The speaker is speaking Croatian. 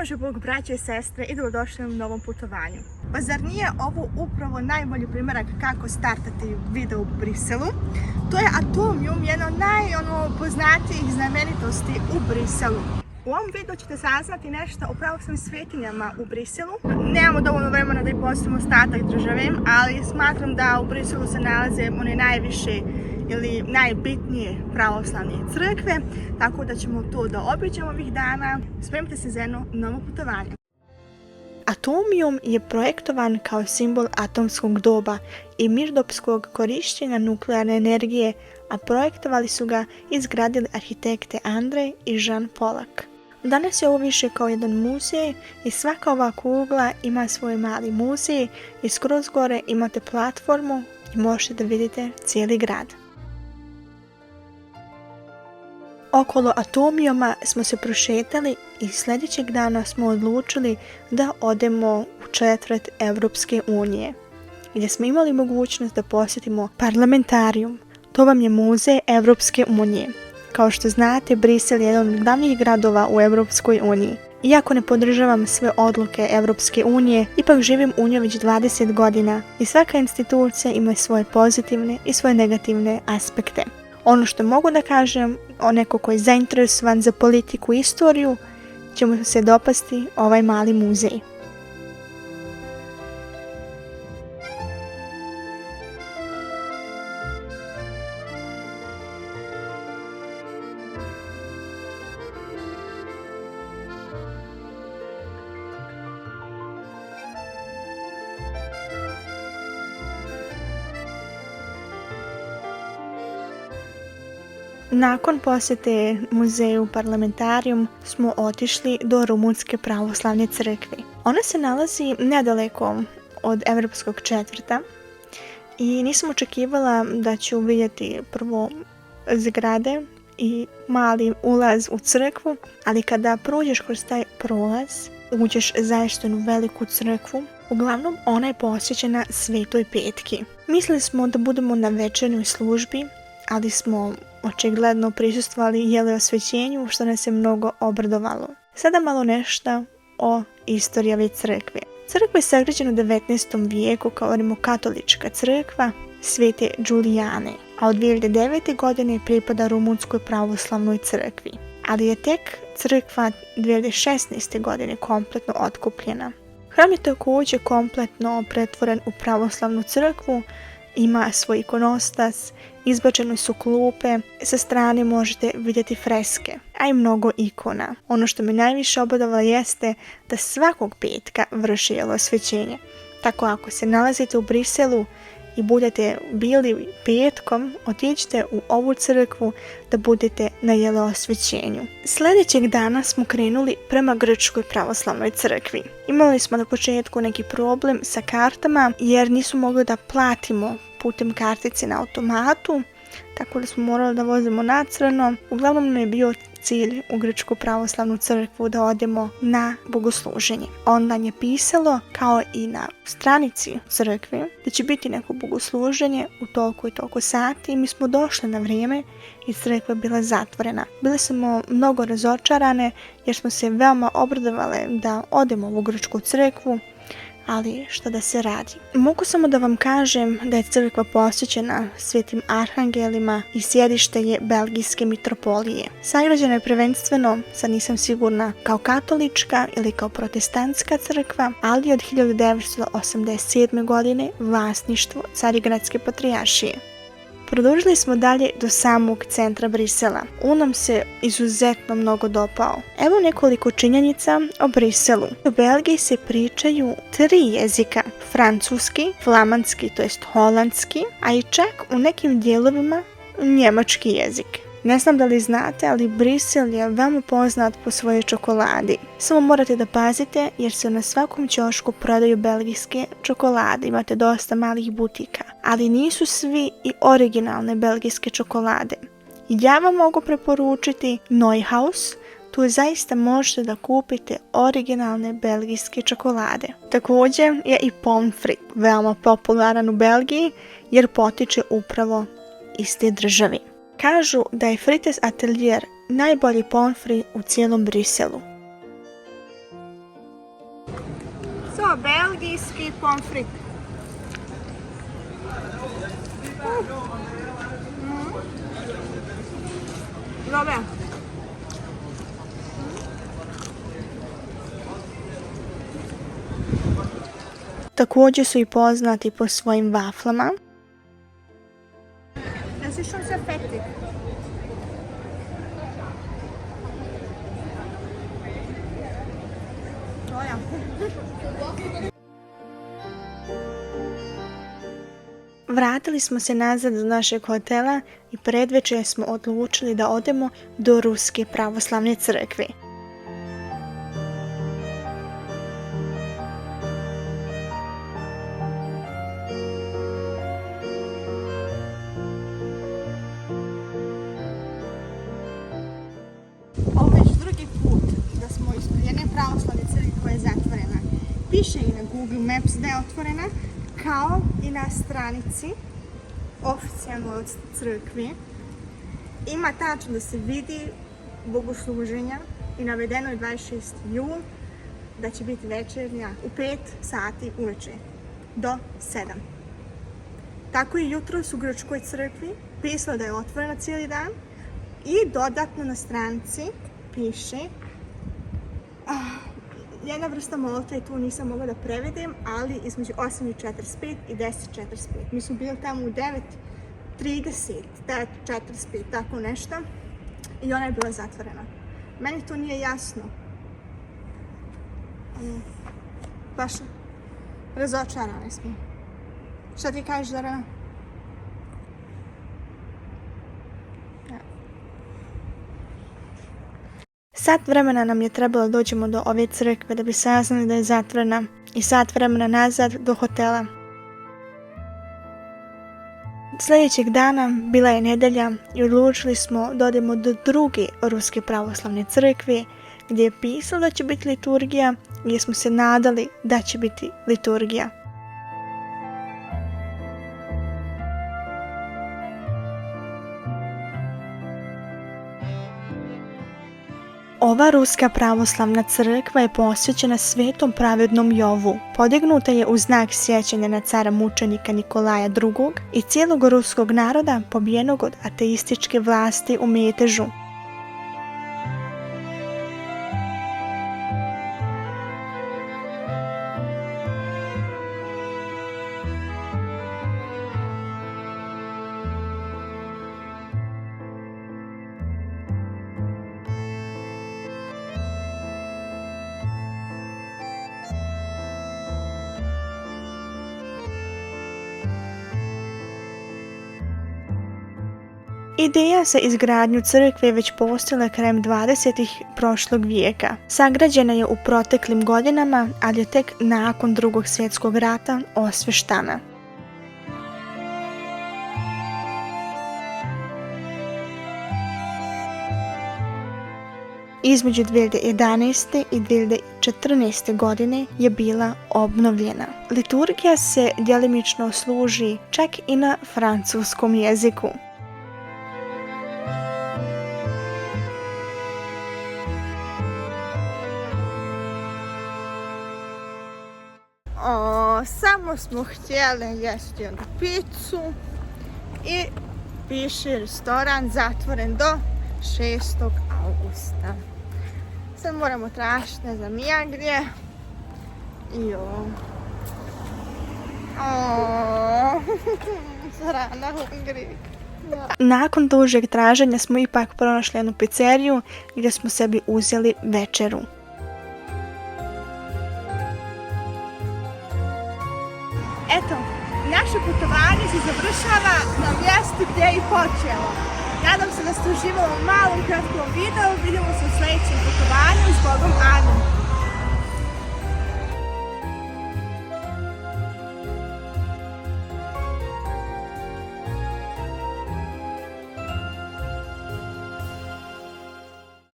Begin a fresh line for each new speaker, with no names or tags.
Pomože Bog, braće i sestre, i dobrodošli u novom putovanju. Pa zar nije ovo upravo najbolji primjerak kako startati video u Briselu? To je Atomium, jedna od najpoznatijih znamenitosti u Briselu. U ovom videu ćete saznati nešto o pravoslavnim svetinjama u Briselu. Nemamo dovoljno vremena da ih posjetimo ostatak države, ali smatram da u Briselu se nalaze one najviše ili najbitnije pravoslavne crkve, tako da ćemo to da obiđemo ovih dana. Spremite se za jedno novo putovanje. Atomium je projektovan kao simbol atomskog doba i mirnodopskog korištenja nuklearne energije, a projektovali su ga i izgradili arhitekte Andrej i Jean Polak. Danas je ovo više kao jedan muzej i svaka ova kugla ima svoj mali muzej i skroz gore imate platformu i možete da vidite cijeli grad. Okolo Atomiuma smo se prošetali i sljedećeg dana smo odlučili da odemo u četvrt Evropske unije, gdje smo imali mogućnost da posjetimo Parlamentarium. To vam je muzej Evropske unije. Kao što znate, Brisel je jedan od glavnih gradova u Evropskoj uniji. Iako ne podržavam sve odluke Evropske unije, ipak živim u njoj već 20 godina i svaka institucija ima svoje pozitivne i svoje negativne aspekte. Ono što mogu da kažem, o neko koji je zainteresovan za politiku i istoriju, će mu se dopasti ovaj mali muzej. Nakon posjete muzeju Parlamentarium smo otišli do Rumunjske pravoslavne crkve. Ona se nalazi nedaleko od Evropskog četvrta i nisam očekivala da ću vidjeti prvo zgrade i mali ulaz u crkvu, ali kada prođeš kroz taj prolaz, uđeš zaista u veliku crkvu. Uglavnom, ona je posvećena Svetoj Petki. Mislili smo da budemo na večernjoj službi, ali smo očigledno prisustvovali i jeli osvećenju, što nas je mnogo obradovalo. Sada malo nešto o istoriji ove crkve. Crkva je sagrađena u 19. vijeku kao rimokatolička crkva Svete Đulijane, a od 2009. godine pripada Rumunjskoj pravoslavnoj crkvi. Ali je tek crkva 2016. godine kompletno otkupljena. Hram je također kompletno pretvoren u pravoslavnu crkvu, ima svoj ikonostas, izbačene su klupe, sa strane možete vidjeti freske, a i mnogo ikona. Ono što me najviše obradovalo jeste da svakog petka vrši osvećenje. Tako ako se nalazite u Briselu i budete bili petkom, otiđite u ovu crkvu da budete na osvećenju. Sljedećeg dana smo krenuli prema Grčkoj pravoslavnoj crkvi. Imali smo na početku neki problem sa kartama jer nismo mogli da platimo putem kartice na automatu, tako da smo morali da vozimo na crno. Uglavnom nam je bio cilj u Grčku pravoslavnu crkvu da odemo na bogosluženje. Onda je pisalo, kao i na stranici crkve, da će biti neko bogosluženje u toliko i toliko sati i mi smo došli na vrijeme i crkva je bila zatvorena. Bile smo mnogo razočarane jer smo se veoma obradovale da odemo u Grčku crkvu, ali što da se radi. Mogu samo da vam kažem da je crkva posvećena svetim arhangelima i sjedište je Belgijske mitropolije. Sagrađena je prvenstveno, sad nisam sigurna, kao katolička ili kao protestantska crkva, ali od 1987. godine vlasništvo Carigradske patrijaršije. Produžili smo dalje do samog centra Brisela. On nam se izuzetno mnogo dopao. Evo nekoliko činjenica o Briselu. U Belgiji se pričaju 3 jezika. Francuski, flamanski, to jest holandski, a i čak u nekim dijelovima njemački jezik. Ne znam da li znate, ali Brisel je veoma poznat po svojoj čokoladi. Samo morate da pazite jer se na svakom ćošku prodaju belgijske čokolade. Imate dosta malih butika, ali nisu svi i originalne belgijske čokolade. Ja vam mogu preporučiti Neuhaus. Tu zaista možete da kupite originalne belgijske čokolade. Također je i pommes frites veoma popularan u Belgiji jer potiče upravo iz te države. Kažu da je Frites Atelier najbolji pommes frites u cijelom Briselu. belgijski pomfrit. Dobre. Također su i poznati po svojim vaflama. Das ist schon sehr fettig. Oh ja. Vratili smo se nazad do našeg hotela i predvečer smo odlučili da odemo do Ruske pravoslavne crkve. Ovo već drugi put da smo ispred jedne pravoslavne crkve koja je zatvorena. Piše i na Google Maps da je otvorena, kao i na stranici oficijalno od crkve. Ima tačno da se vidi bogosluženja i navedeno je 26. jul da će biti večernja u 5 sati uveče do 7. Tako i jutros u grčkoj crkvi pisalo da je otvorena cijeli dan i dodatno na stranici piše jedna vrsta molitve, tu nisam mogla da prevedem, ali između 8:45 i 10:45. Mi smo bili tamo u 9:30, 9:45, tako nešto. I ona je bila zatvorena. Meni to nije jasno. Baš razočarani smo. Šta ti kažeš, Zorana? Sat vremena nam je trebalo dođemo do ove crkve da bi saznali da je zatvorena i sat vremena nazad do hotela. Sljedećeg dana bila je nedjelja i odlučili smo da odemo do druge Ruske pravoslavne crkve gdje je pisalo da će biti liturgija i gdje smo se nadali da će biti liturgija. Ova Ruska pravoslavna crkva je posvećena svetom pravednom Jovu. Podignuta je u znak sjećanja na cara mučenika Nikolaja II. I cijelog ruskog naroda pobijenog od ateističke vlasti u metežu. Ideja za izgradnju crkve je već postojala krajem 20. prošlog vijeka. Sagrađena je u proteklim godinama, ali je tek nakon Drugog svjetskog rata osveštana. Između 2011. i 2014. godine je bila obnovljena. Liturgija se djelimično služi čak i na francuskom jeziku. Samo smo htjeli jesti jednu picu i piše restoran zatvoren do 6. augusta. Sad moramo tražiti, ne znam ja gdje. I Zorana hungry. Nakon dužeg traženja smo ipak pronašli jednu pizzeriju gdje smo sebi uzeli večeru. Eto, naše putovanje se završava na mjestu gdje je i počelo. Nadam se da ste uživali u malom kratkom videu. Vidimo se u sljedećem putovanju s Bogom, Amen.